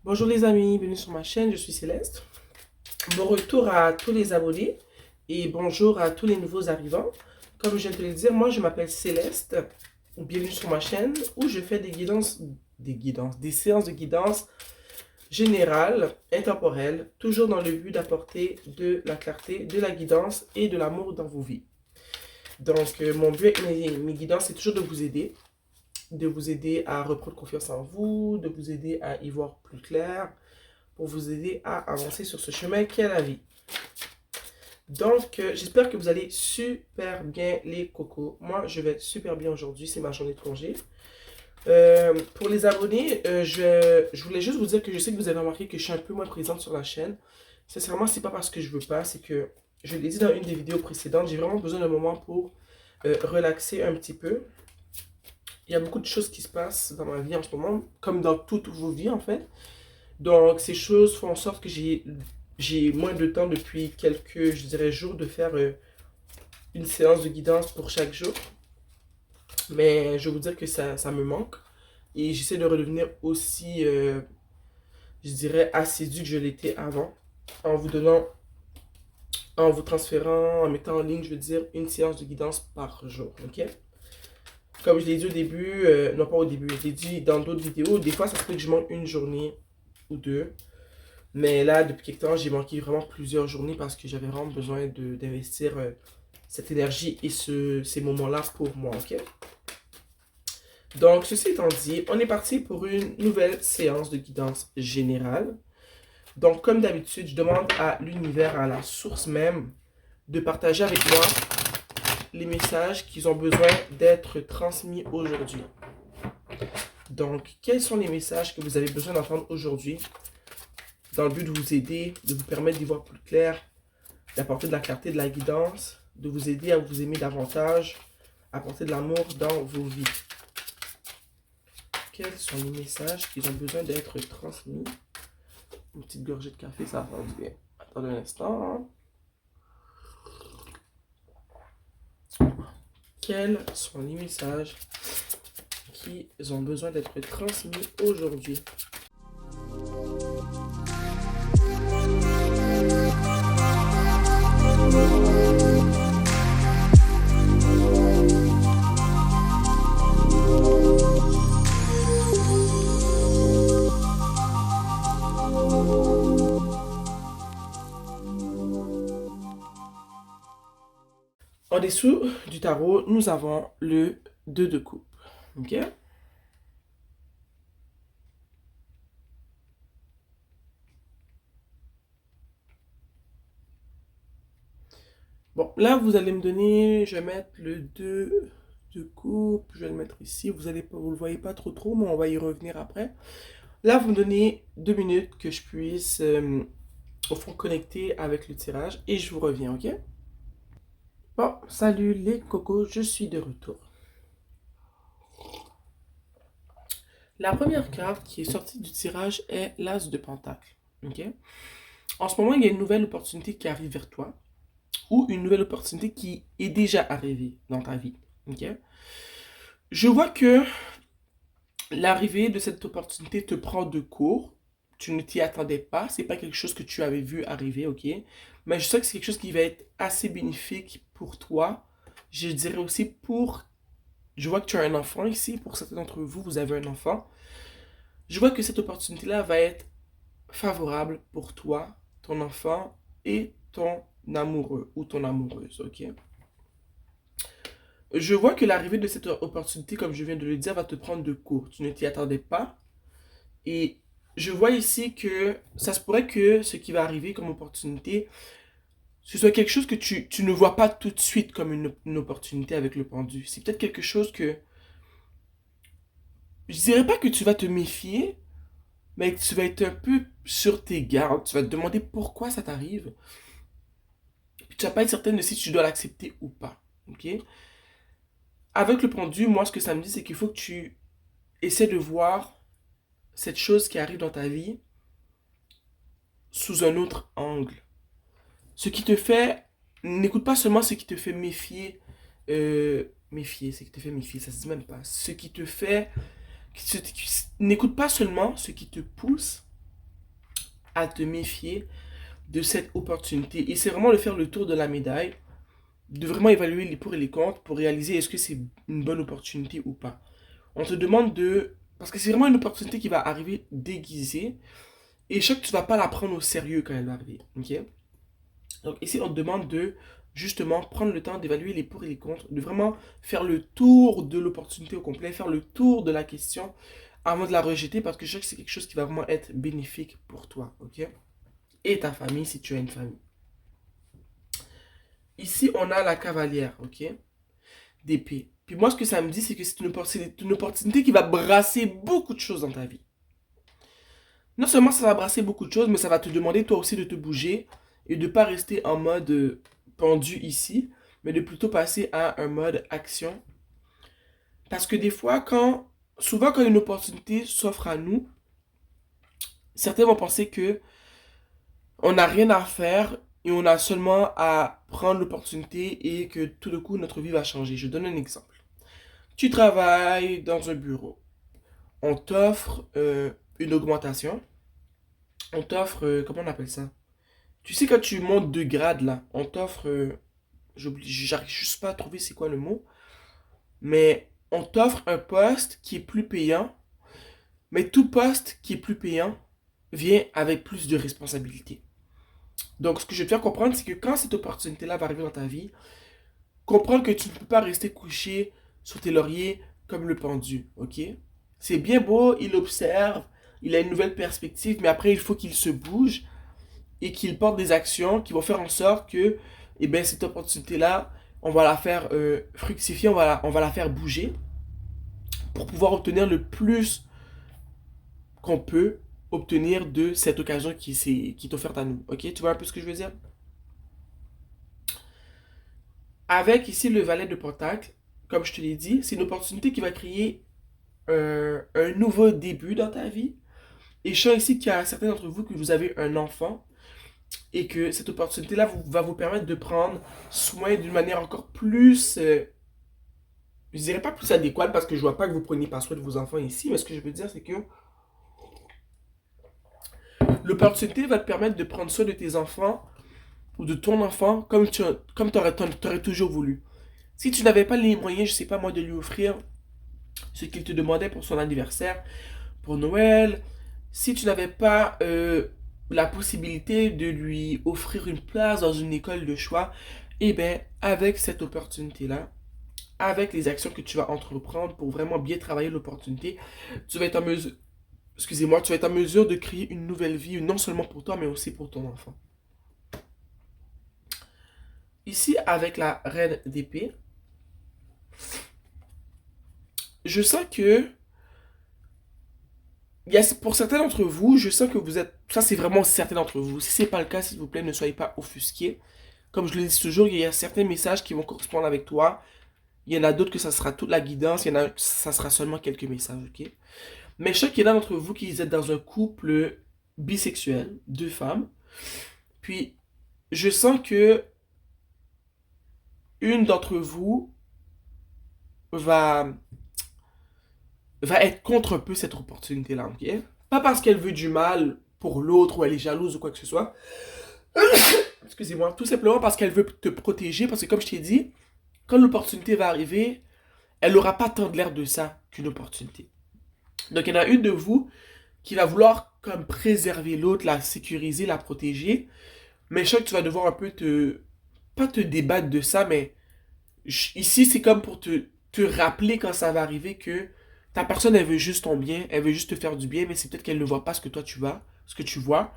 Bonjour les amis, bienvenue sur ma chaîne, je suis Céleste. Bon retour à tous les abonnés et bonjour à tous les nouveaux arrivants. Comme je viens de te le dire, moi je m'appelle Céleste. Bienvenue sur ma chaîne où je fais des séances de guidance générales, intemporelles, toujours dans le but d'apporter de la clarté, de la guidance et de l'amour dans vos vies. Donc mon but avec mes guidances, c'est toujours de vous aider à reprendre confiance en vous, de vous aider à y voir plus clair, pour vous aider à avancer sur ce chemin qu'est la vie. Donc, j'espère que vous allez super bien les cocos. Moi, je vais super bien aujourd'hui, c'est ma journée de congé. Pour les abonnés, je voulais juste vous dire que je sais que vous avez remarqué que je suis un peu moins présente sur la chaîne. Sincèrement, c'est pas parce que je veux pas, c'est que, je l'ai dit dans une des vidéos précédentes, j'ai vraiment besoin d'un moment pour relaxer un petit peu. Il y a beaucoup de choses qui se passent dans ma vie en ce moment, comme dans toutes vos vies en fait. Donc, ces choses font en sorte que j'ai moins de temps depuis quelques, je dirais, jours de faire une séance de guidance pour chaque jour. Mais je vais vous dire que ça me manque. Et j'essaie de redevenir aussi, je dirais, assidu que je l'étais avant. En vous donnant, en vous transférant, en mettant en ligne, je veux dire, une séance de guidance par jour. Ok? Comme je l'ai dit au début, non pas au début, je l'ai dit dans d'autres vidéos, des fois ça se peut que je manque une journée ou deux. Mais là, depuis quelque temps, j'ai manqué vraiment plusieurs journées parce que j'avais vraiment besoin d'investir cette énergie et ces moments-là pour moi, ok? Donc, ceci étant dit, on est parti pour une nouvelle séance de guidance générale. Donc, comme d'habitude, je demande à l'univers, à la source même, de partager avec moi les messages qu'ils ont besoin d'être transmis aujourd'hui. Donc, quels sont les messages que vous avez besoin d'entendre aujourd'hui dans le but de vous aider, de vous permettre d'y voir plus clair, d'apporter de la clarté, de la guidance, de vous aider à vous aimer davantage, apporter de l'amour dans vos vies. Quels sont les messages qui ont besoin d'être transmis? Une petite gorgée de café, ça va faire du bien. Attendez un instant. Quels sont les messages qui ont besoin d'être transmis aujourd'hui? En dessous du tarot, nous avons le 2 de coupe. Ok? Bon, là, vous allez me donner, je vais mettre le 2 de coupe, je vais le mettre ici. Vous le voyez pas trop, mais on va y revenir après. Là, vous me donnez 2 minutes que je puisse, au fond, connecter avec le tirage et je vous reviens, ok? Bon, salut les cocos, je suis de retour. La première carte qui est sortie du tirage est l'As de Pentacle, ok? En ce moment, il y a une nouvelle opportunité qui arrive vers toi ou une nouvelle opportunité qui est déjà arrivée dans ta vie, ok? Je vois que l'arrivée de cette opportunité te prend de court. Tu ne t'y attendais pas. C'est pas quelque chose que tu avais vu arriver, ok? Mais je sais que c'est quelque chose qui va être assez bénéfique pour toi. Je dirais aussi pour... Je vois que tu as un enfant ici. Pour certains d'entre vous, vous avez un enfant. Je vois que cette opportunité-là va être favorable pour toi, ton enfant et ton amoureux ou ton amoureuse, ok? Je vois que l'arrivée de cette opportunité, comme je viens de le dire, va te prendre de court. Tu ne t'y attendais pas. Et je vois ici que ça se pourrait que ce qui va arriver comme opportunité, ce soit quelque chose que tu ne vois pas tout de suite comme une opportunité avec le pendu. C'est peut-être quelque chose que, je dirais pas que tu vas te méfier, mais que tu vas être un peu sur tes gardes. Tu vas te demander pourquoi ça t'arrive. Puis tu vas pas être certaine de si tu dois l'accepter ou pas. Ok? Avec le pendu, moi, ce que ça me dit, c'est qu'il faut que tu essaies de voir cette chose qui arrive dans ta vie sous un autre angle. Ce qui te fait, n'écoute pas seulement ce qui te fait méfier, méfier, ce qui te fait méfier, ça se dit même pas. Ce qui te fait, n'écoute pas seulement ce qui te pousse à te méfier de cette opportunité. Et c'est vraiment de faire le tour de la médaille, de vraiment évaluer les pour et les contre pour réaliser est-ce que c'est une bonne opportunité ou pas. On te demande de... Parce que c'est vraiment une opportunité qui va arriver déguisée. Et je sais que tu ne vas pas la prendre au sérieux quand elle va arriver. Ok? Donc ici, on te demande de justement prendre le temps d'évaluer les pour et les contre, de vraiment faire le tour de l'opportunité au complet, faire le tour de la question avant de la rejeter parce que je sais que c'est quelque chose qui va vraiment être bénéfique pour toi. Ok? Et ta famille si tu as une famille. Ici, on a la cavalière. Ok? D'épée. Puis moi, ce que ça me dit, c'est que c'est une opportunité qui va brasser beaucoup de choses dans ta vie. Non seulement ça va brasser beaucoup de choses, mais ça va te demander toi aussi de te bouger et de ne pas rester en mode pendu ici, mais de plutôt passer à un mode action. Parce que des fois, souvent quand une opportunité s'offre à nous, certains vont penser que on n'a rien à faire et on a seulement à prendre l'opportunité et que tout d'un coup notre vie va changer. Je donne un exemple. Tu travailles dans un bureau. On t'offre une augmentation. On t'offre, comment on appelle ça? Tu sais, quand tu montes de grade là, on t'offre, j'arrive juste pas à trouver c'est quoi le mot, mais on t'offre un poste qui est plus payant, mais tout poste qui est plus payant vient avec plus de responsabilités. Donc, ce que je vais te faire comprendre, c'est que quand cette opportunité-là va arriver dans ta vie, comprendre que tu ne peux pas rester couché sur tes lauriers comme le pendu, ok? C'est bien beau, il observe, il a une nouvelle perspective, mais après, il faut qu'il se bouge et qu'il porte des actions qui vont faire en sorte que eh ben, cette opportunité-là, on va la faire fructifier, on va la faire bouger pour pouvoir obtenir le plus qu'on peut obtenir de cette occasion qui est offerte à nous. Ok, tu vois un peu ce que je veux dire? Avec ici le valet de Pentacle, comme je te l'ai dit, c'est une opportunité qui va créer un nouveau début dans ta vie. Et je sens ici qu'il y a certains d'entre vous que vous avez un enfant et que cette opportunité-là va vous permettre de prendre soin d'une manière encore plus, je dirais pas plus adéquate parce que je vois pas que vous preniez pas soin de vos enfants ici, mais ce que je veux dire c'est que l'opportunité va te permettre de prendre soin de tes enfants ou de ton enfant comme t'aurais toujours voulu. Si tu n'avais pas les moyens, je sais pas moi, de lui offrir ce qu'il te demandait pour son anniversaire, pour Noël, si tu n'avais pas la possibilité de lui offrir une place dans une école de choix, eh bien, avec cette opportunité-là, avec les actions que tu vas entreprendre pour vraiment bien travailler l'opportunité, tu vas être en mesure, excusez-moi, tu vas être en mesure de créer une nouvelle vie, non seulement pour toi, mais aussi pour ton enfant. Ici, avec la reine d'épée, je sens que pour certains d'entre vous, je sens que vous êtes... Ça, c'est vraiment certains d'entre vous. Si ce n'est pas le cas, s'il vous plaît, ne soyez pas offusqués. Comme je le dis toujours, il y a certains messages qui vont correspondre avec toi. Il y en a d'autres que ça sera toute la guidance. Il y en a ça sera seulement quelques messages, ok? Mais je sais qu'il y en a d'entre vous qui êtes dans un couple bisexuel, deux femmes. Puis, je sens que une d'entre vous va, va être contre un peu cette opportunité-là, ok? Pas parce qu'elle veut du mal pour l'autre ou elle est jalouse ou quoi que ce soit. Excusez-moi. Tout simplement parce qu'elle veut te protéger. Parce que comme je t'ai dit, quand l'opportunité va arriver, elle n'aura pas tant de l'air de ça qu'une opportunité. Donc il y en a une de vous qui va vouloir comme préserver l'autre, la sécuriser, la protéger. Mais je sais que tu vas devoir un peu pas te débattre de ça, mais ici c'est comme pour te rappeler quand ça va arriver que ta personne elle veut juste ton bien, elle veut juste te faire du bien, mais c'est peut-être qu'elle ne voit pas ce que toi tu vois, ce que tu vois.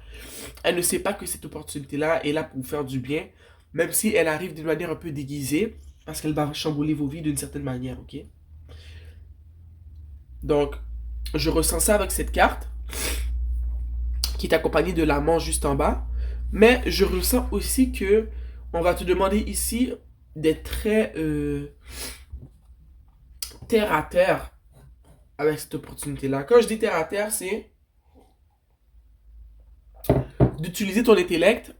Elle ne sait pas que cette opportunité-là est là pour vous faire du bien, même si elle arrive d'une manière un peu déguisée, parce qu'elle va chambouler vos vies d'une certaine manière, ok? Donc, je ressens ça avec cette carte, qui est accompagnée de l'amant juste en bas, mais je ressens aussi que on va te demander ici d'être très terre à terre avec cette opportunité-là. Quand je dis terre à terre, c'est d'utiliser ton intellect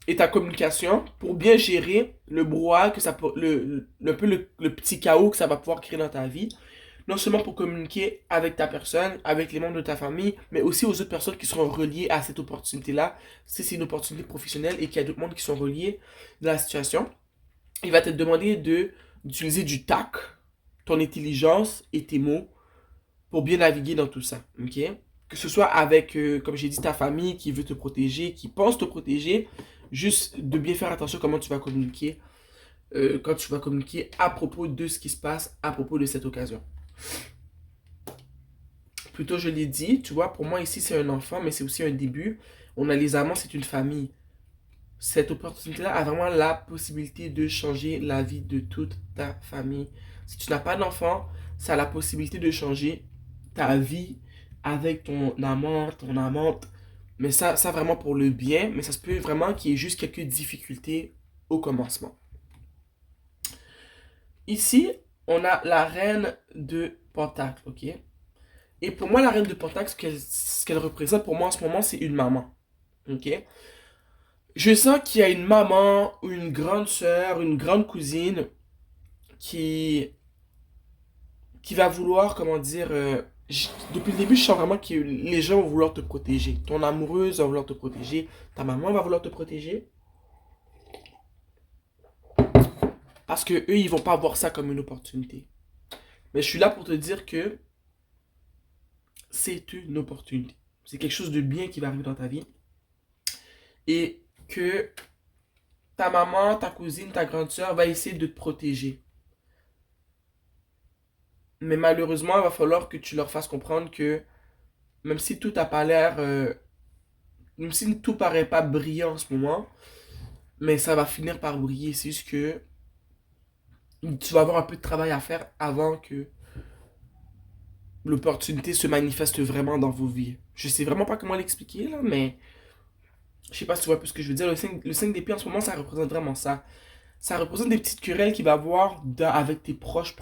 et ta communication pour bien gérer le brouhaha que ça peut, un peu le petit chaos que ça va pouvoir créer dans ta vie. Non seulement pour communiquer avec ta personne, avec les membres de ta famille, mais aussi aux autres personnes qui seront reliées à cette opportunité-là. Si c'est une opportunité professionnelle et qu'il y a d'autres mondes qui sont reliés dans la situation, il va te demander d'utiliser du tact, ton intelligence et tes mots pour bien naviguer dans tout ça. Ok? Que ce soit avec, comme j'ai dit, ta famille qui veut te protéger, qui pense te protéger, juste de bien faire attention comment tu vas communiquer quand tu vas communiquer à propos de ce qui se passe à propos de cette occasion. Plutôt, je l'ai dit, tu vois, pour moi ici c'est un enfant, mais c'est aussi un début. On a les amants, c'est une famille. Cette opportunité-là a vraiment la possibilité de changer la vie de toute ta famille. Si tu n'as pas d'enfant, ça a la possibilité de changer ta vie avec ton amant, ton amante. Mais ça vraiment pour le bien, mais ça se peut vraiment qu'il y ait juste quelques difficultés au commencement. Ici, on a la reine de Pentacle, ok? Et pour moi, la reine de Pentacle, ce qu'elle représente pour moi en ce moment, c'est une maman, ok? Je sens qu'il y a une maman, ou une grande sœur, une grande cousine qui, qui va vouloir, comment dire, depuis le début, je sens vraiment que les gens vont vouloir te protéger. Ton amoureuse va vouloir te protéger, ta maman va vouloir te protéger. Parce que eux, ils vont pas voir ça comme une opportunité. Mais je suis là pour te dire que c'est une opportunité. C'est quelque chose de bien qui va arriver dans ta vie. Et que ta maman, ta cousine, ta grande soeur va essayer de te protéger. Mais malheureusement, il va falloir que tu leur fasses comprendre que même si tout n'a pas l'air, même si tout paraît pas brillant en ce moment, mais ça va finir par briller. C'est juste que tu vas avoir un peu de travail à faire avant que l'opportunité se manifeste vraiment dans vos vies. Je sais vraiment pas comment l'expliquer là, mais je sais pas si tu vois un peu ce que je veux dire. Le 5 d'épée en ce moment, ça représente vraiment ça. Ça représente des petites querelles qu'il va avoir avec tes proches.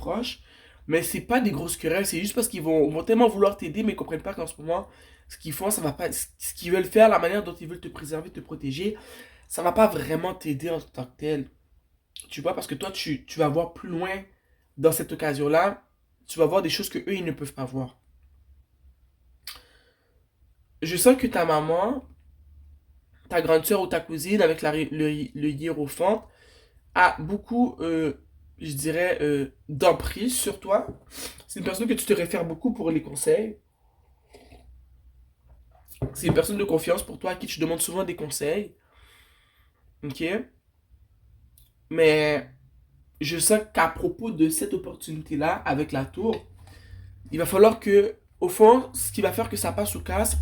Mais c'est pas des grosses querelles, c'est juste parce qu'ils vont tellement vouloir t'aider, mais ils comprennent pas qu'en ce moment, ce qu'ils font, ça va pas. Ce qu'ils veulent faire, la manière dont ils veulent te préserver, te protéger, ça va pas vraiment t'aider en tant que tel. Tu vois, parce que toi, tu vas voir plus loin dans cette occasion-là. Tu vas voir des choses que eux, ils ne peuvent pas voir. Je sens que ta maman, ta grande soeur ou ta cousine, avec le hiérophante, a beaucoup, je dirais, d'emprise sur toi. C'est une personne que tu te réfères beaucoup pour les conseils. C'est une personne de confiance pour toi à qui tu demandes souvent des conseils. Ok? Mais je sens qu'à propos de cette opportunité-là, avec la tour, il va falloir que, au fond, ce qui va faire que ça passe ou casse,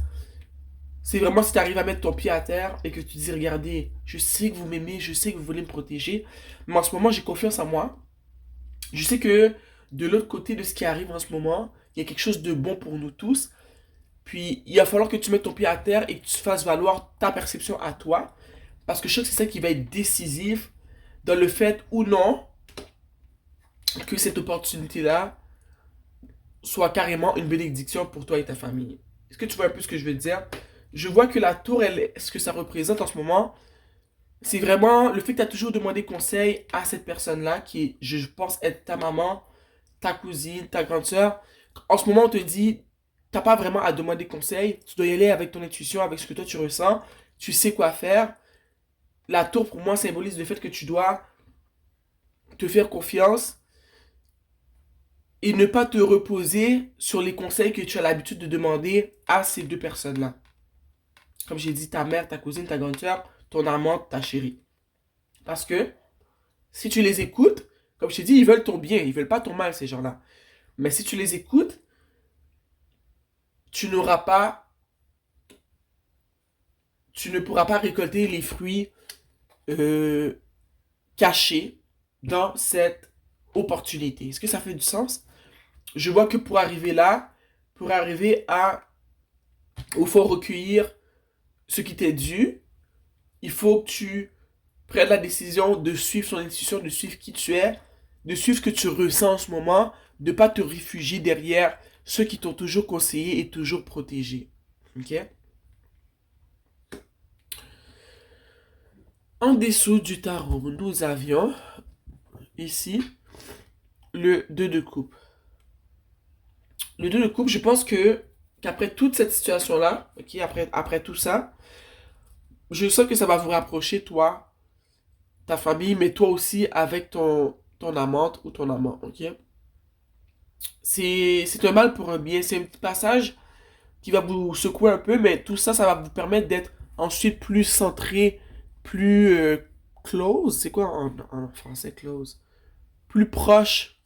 c'est vraiment si tu arrives à mettre ton pied à terre et que tu dis, regardez, je sais que vous m'aimez, je sais que vous voulez me protéger, mais en ce moment, j'ai confiance en moi. Je sais que de l'autre côté de ce qui arrive en ce moment, il y a quelque chose de bon pour nous tous. Puis il va falloir que tu mettes ton pied à terre et que tu fasses valoir ta perception à toi. Parce que je sais que c'est ça qui va être décisif dans le fait ou non que cette opportunité-là soit carrément une bénédiction pour toi et ta famille. Est-ce que tu vois un peu ce que je veux dire? Je vois que la tour, ce que ça représente en ce moment, c'est vraiment le fait que tu as toujours demandé conseil à cette personne-là qui, je pense, être ta maman, ta cousine, ta grande soeur. En ce moment, on te dit, t'as pas vraiment à demander conseil. Tu dois y aller avec ton intuition, avec ce que toi tu ressens. Tu sais quoi faire. La tour, pour moi, symbolise le fait que tu dois te faire confiance et ne pas te reposer sur les conseils que tu as l'habitude de demander à ces deux personnes-là. Comme j'ai dit, ta mère, ta cousine, ta grande soeur, ton amante, ta chérie. Parce que si tu les écoutes, comme je t'ai dit, ils veulent ton bien, ils veulent pas ton mal, ces gens-là. Mais si tu les écoutes, tu n'auras pas, tu ne pourras pas récolter les fruits euh, cachés dans cette opportunité. Est-ce que ça fait du sens? Je vois que pour arriver là, pour arriver à, au fond, recueillir ce qui t'est dû, il faut que tu prennes la décision de suivre ton intuition, de suivre qui tu es, de suivre ce que tu ressens en ce moment, de ne pas te réfugier derrière ceux qui t'ont toujours conseillé et toujours protégé. Ok? En dessous du tarot, nous avions ici le 2 de coupe. le 2 de coupe, je pense que qu'après toute cette situation-là, ok, après tout ça, je sens que ça va vous rapprocher, toi, ta famille, mais toi aussi avec ton amante ou ton amant, ok? C'est un mal pour un bien. C'est un petit passage qui va vous secouer un peu, mais tout ça, ça va vous permettre d'être ensuite plus centré, plus close. C'est quoi en français close? Plus proche,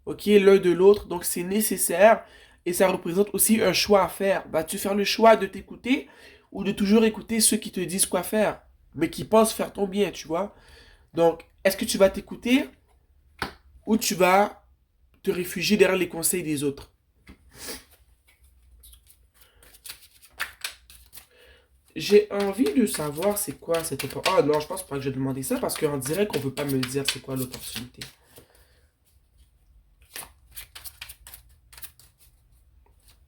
ok, l'un de l'autre. Donc c'est nécessaire et ça représente aussi un choix à faire. Vas-tu faire le choix de t'écouter ou de toujours écouter ceux qui te disent quoi faire, mais qui pensent faire ton bien, tu vois? Donc, est-ce que tu vas t'écouter ou tu vas te réfugier derrière les conseils des autres? J'ai envie de savoir c'est quoi cette opportunité. Ah non, je pense pas que je vais demander ça parce qu'en direct, on peut pas me dire c'est quoi l'opportunité.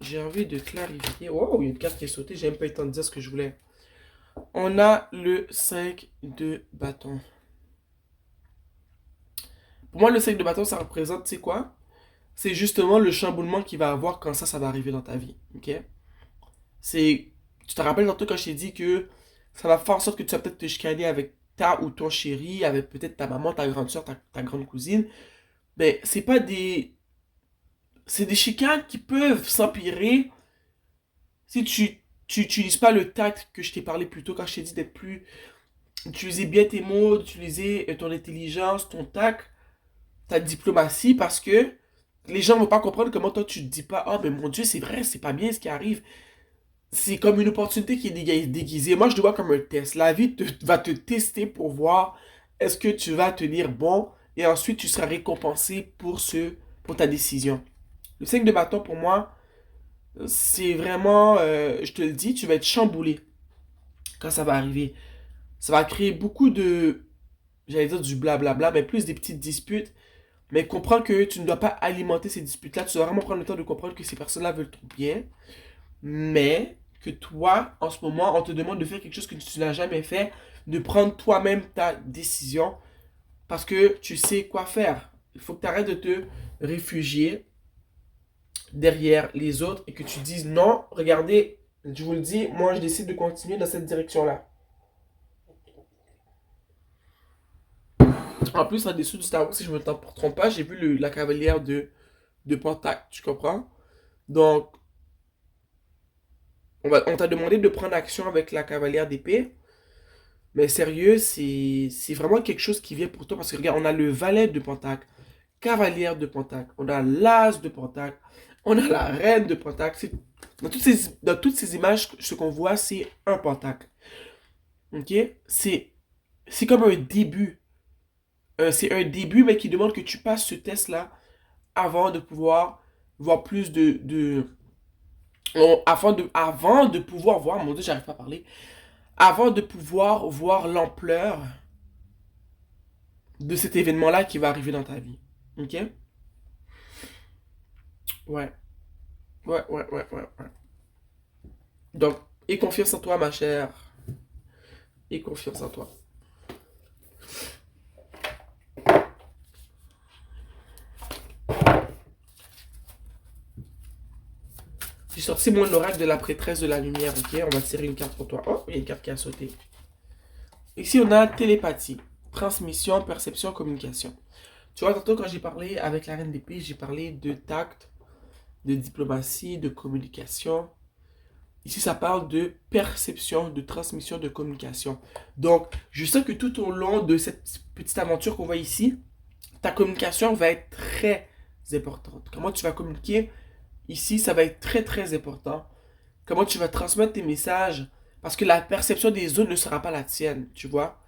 J'ai envie de clarifier. Oh, il y a une carte qui est sautée, j'ai même pas eu le temps de dire ce que je voulais. On a le 5 de bâton. Pour moi, le 5 de bâton, ça représente, tu sais quoi? C'est justement le chamboulement qu'il va avoir quand ça va arriver dans ta vie. Ok? C'est. Tu te rappelles tantôt quand je t'ai dit que ça va faire en sorte que tu vas peut-être te chicaner avec ta ou ton chéri, avec peut-être ta maman, ta grande soeur, ta grande cousine. Mais c'est pas des. C'est des chicanes qui peuvent s'empirer si tu utilises pas le tact que je t'ai parlé plus tôt quand je t'ai dit d'être plus. Utiliser bien tes mots, d'utiliser ton intelligence, ton tact, ta diplomatie, parce que les gens vont pas comprendre comment toi tu te dis pas, oh mais mon Dieu, c'est vrai, c'est pas bien ce qui arrive. C'est comme une opportunité qui est déguisée. Moi, je le vois comme un test. La vie va te tester pour voir est-ce que tu vas tenir bon et ensuite tu seras récompensé pour ta décision. Le 5 de bâton, pour moi, c'est vraiment, je te le dis, tu vas être chamboulé quand ça va arriver. Ça va créer beaucoup de, j'allais dire du blablabla, mais plus des petites disputes. Mais comprends que tu ne dois pas alimenter ces disputes-là. Tu dois vraiment prendre le temps de comprendre que ces personnes-là veulent ton bien. Mais que toi, en ce moment, on te demande de faire quelque chose que tu n'as jamais fait, de prendre toi-même ta décision parce que tu sais quoi faire. Il faut que tu arrêtes de te réfugier derrière les autres et que tu dises non, regardez, je vous le dis, moi je décide de continuer dans cette direction-là. En plus, en dessous du Star Wars, si je ne me trompe pas, j'ai vu la cavalière de Pentacle, tu comprends? Donc, on t'a demandé de prendre action avec la cavalière d'épée. Mais sérieux, c'est vraiment quelque chose qui vient pour toi. Parce que regarde, on a le valet de Pentacle, cavalière de Pentacle, on a l'as de Pentacle, on a la reine de Pentacle. Dans toutes ces images, ce qu'on voit, c'est un Pentacle. Ok? C'est comme un début. C'est un début, mais qui demande que tu passes ce test-là avant de pouvoir voir plus avant de pouvoir voir, mon Dieu, j'arrive pas à parler, avant de pouvoir voir l'ampleur de cet événement-là qui va arriver dans ta vie. Ok? Ouais. Ouais. Donc, aie confiance en toi, ma chère. Aie confiance en toi. J'ai sorti mon oracle de la prêtresse de la lumière, ok? On va tirer une carte pour toi. Oh, il y a une carte qui a sauté. Ici, on a télépathie, transmission, perception, communication. Tu vois, tantôt, quand j'ai parlé avec la reine d'épée, j'ai parlé de tact, de diplomatie, de communication. Ici, ça parle de perception, de transmission, de communication. Donc, je sens que tout au long de cette petite aventure qu'on voit ici, ta communication va être très importante. Comment tu vas communiquer ici, ça va être très très important. Comment tu vas transmettre tes messages, parce que la perception des autres ne sera pas la tienne, tu vois.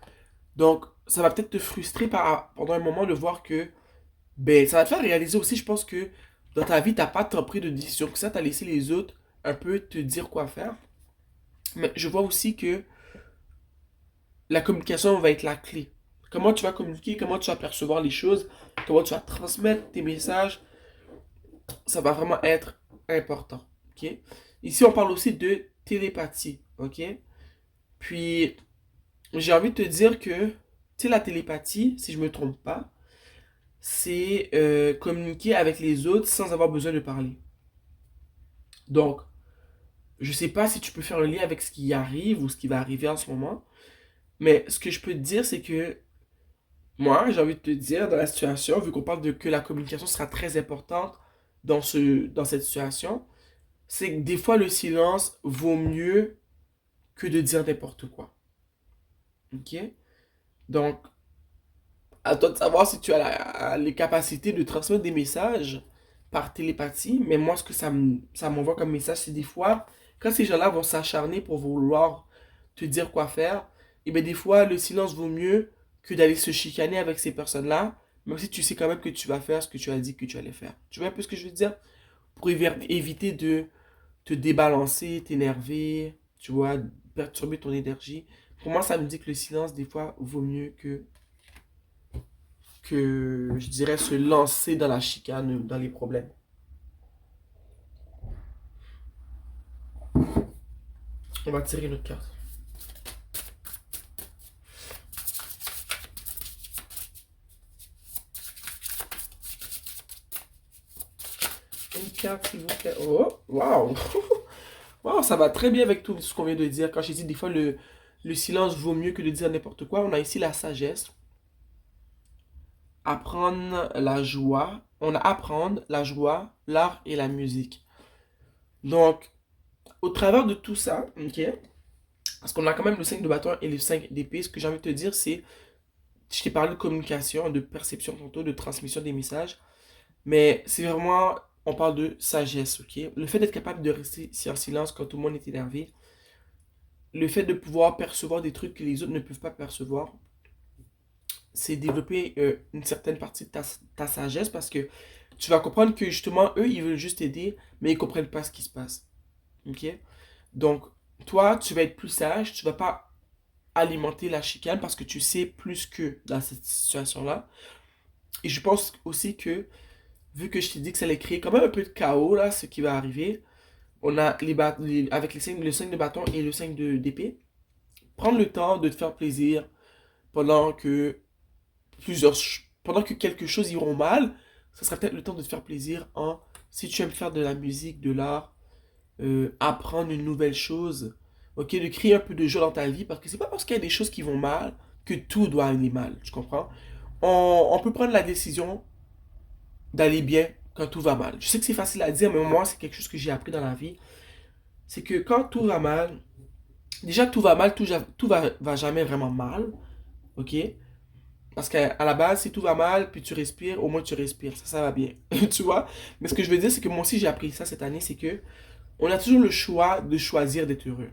Donc, ça va peut-être te frustrer pendant un moment de voir que, ben, ça va te faire réaliser aussi, je pense que dans ta vie, t'as pas tant pris de décision que ça, t'as laissé les autres un peu te dire quoi faire. Mais je vois aussi que la communication va être la clé. Comment tu vas communiquer, comment tu vas percevoir les choses, comment tu vas transmettre tes messages, ça va vraiment être important. Ok? Ici, on parle aussi de télépathie. Ok? Puis, j'ai envie de te dire que, tu sais, la télépathie, si je me trompe pas, c'est communiquer avec les autres sans avoir besoin de parler. Donc, je sais pas si tu peux faire un lien avec ce qui arrive ou ce qui va arriver en ce moment. Mais ce que je peux te dire, c'est que moi, j'ai envie de te dire, dans la situation, vu qu'on parle de que la communication sera très importante dans cette situation, c'est que des fois, le silence vaut mieux que de dire n'importe quoi. OK? Donc, à toi de savoir si tu as les capacités de transmettre des messages par télépathie. Mais moi, ce que ça m'envoie comme message, c'est des fois, quand ces gens-là vont s'acharner pour vouloir te dire quoi faire, et bien des fois, le silence vaut mieux que d'aller se chicaner avec ces personnes-là, même si tu sais quand même que tu vas faire ce que tu as dit que tu allais faire. Tu vois un peu ce que je veux dire? Pour éviter de te débalancer, t'énerver, tu vois, perturber ton énergie. Pour moi, ça me dit que le silence, des fois, vaut mieux que je dirais, se lancer dans la chicane, dans les problèmes. On va tirer notre carte. Une carte, s'il vous plaît. Oh, waouh! Waouh, ça va très bien avec tout ce qu'on vient de dire. Quand j'ai dit des fois le silence vaut mieux que de dire n'importe quoi, on a ici la sagesse, apprendre la joie. On a apprendre la joie, l'art et la musique. Donc, au travers de tout ça, ok, parce qu'on a quand même le 5 de bâton et le 5 d'épée, ce que j'ai envie de te dire, c'est, je t'ai parlé de communication, de perception tantôt, de transmission des messages, mais c'est vraiment, on parle de sagesse, ok? Le fait d'être capable de rester en silence quand tout le monde est énervé, le fait de pouvoir percevoir des trucs que les autres ne peuvent pas percevoir, c'est développer une certaine partie de ta sagesse parce que tu vas comprendre que justement, eux, ils veulent juste t'aider, mais ils comprennent pas ce qui se passe, ok? Donc, toi, tu vas être plus sage, tu vas pas alimenter la chicane parce que tu sais plus que dans cette situation-là. Et je pense aussi que, vu que je t'ai dit que ça allait créer quand même un peu de chaos, là, ce qui va arriver, on a avec le 5 de bâton et le 5 d'épée, prendre le temps de te faire plaisir pendant que pendant que quelque chose iront mal, ça sera peut-être le temps de te faire plaisir en, si tu aimes faire de la musique, de l'art, apprendre une nouvelle chose, ok, de créer un peu de joie dans ta vie, parce que c'est pas parce qu'il y a des choses qui vont mal que tout doit aller mal, tu comprends? On peut prendre la décision d'aller bien quand tout va mal. Je sais que c'est facile à dire, mais moi, c'est quelque chose que j'ai appris dans la vie. C'est que quand tout va mal, déjà tout va mal, va jamais vraiment mal, ok? Parce qu'à la base, si tout va mal, puis tu respires, au moins tu respires, ça va bien, tu vois? Mais ce que je veux dire, c'est que moi aussi j'ai appris ça cette année, c'est que on a toujours le choix de choisir d'être heureux,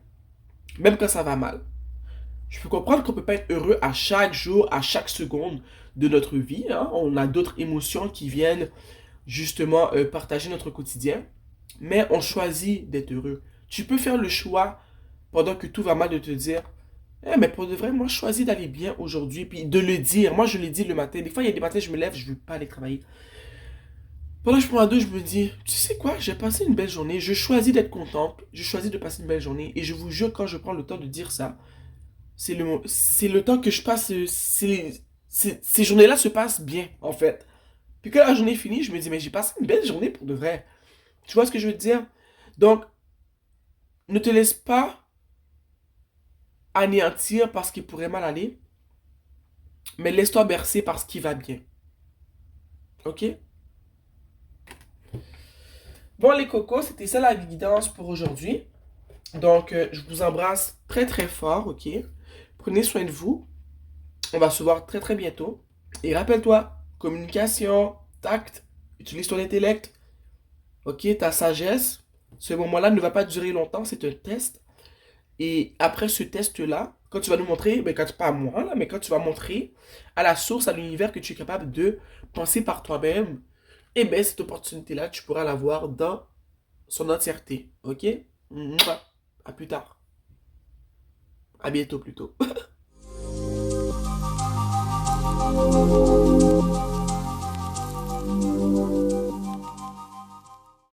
même quand ça va mal. Je peux comprendre qu'on peut pas être heureux à chaque jour, à chaque seconde de notre vie, hein. On a d'autres émotions qui viennent justement partager notre quotidien, mais on choisit d'être heureux. Tu peux faire le choix pendant que tout va mal de te dire, eh, mais pour de vrai, moi je choisis d'aller bien aujourd'hui, puis de le dire. Moi je le dis le matin. Des fois il y a des matins je me lève, je veux pas aller travailler. Pendant que je prends un douche, je me dis, tu sais quoi, j'ai passé une belle journée, je choisis d'être contente, je choisis de passer une belle journée, et je vous jure, quand je prends le temps de dire ça, c'est le temps que je passe, ces journées-là se passent bien, en fait. Puis quand la journée est finie, je me dis, mais j'ai passé une belle journée pour de vrai. Tu vois ce que je veux te dire? Donc, ne te laisse pas anéantir par ce qui pourrait mal aller, mais laisse-toi bercer par ce qui va bien. Ok? Bon, les cocos, c'était ça la guidance pour aujourd'hui. Donc, je vous embrasse très très fort, ok? Prenez soin de vous. On va se voir très très bientôt. Et rappelle-toi, communication, tact, utilise ton intellect, ok? Ta sagesse. Ce moment-là ne va pas durer longtemps, c'est un test. Et après ce test-là, quand tu vas nous montrer, ben quand, pas à moi, là, mais quand tu vas montrer à la source, à l'univers que tu es capable de penser par toi-même, et bien cette opportunité-là, tu pourras la voir dans son entièreté. Ok? Mouah. À plus tard. À bientôt plutôt.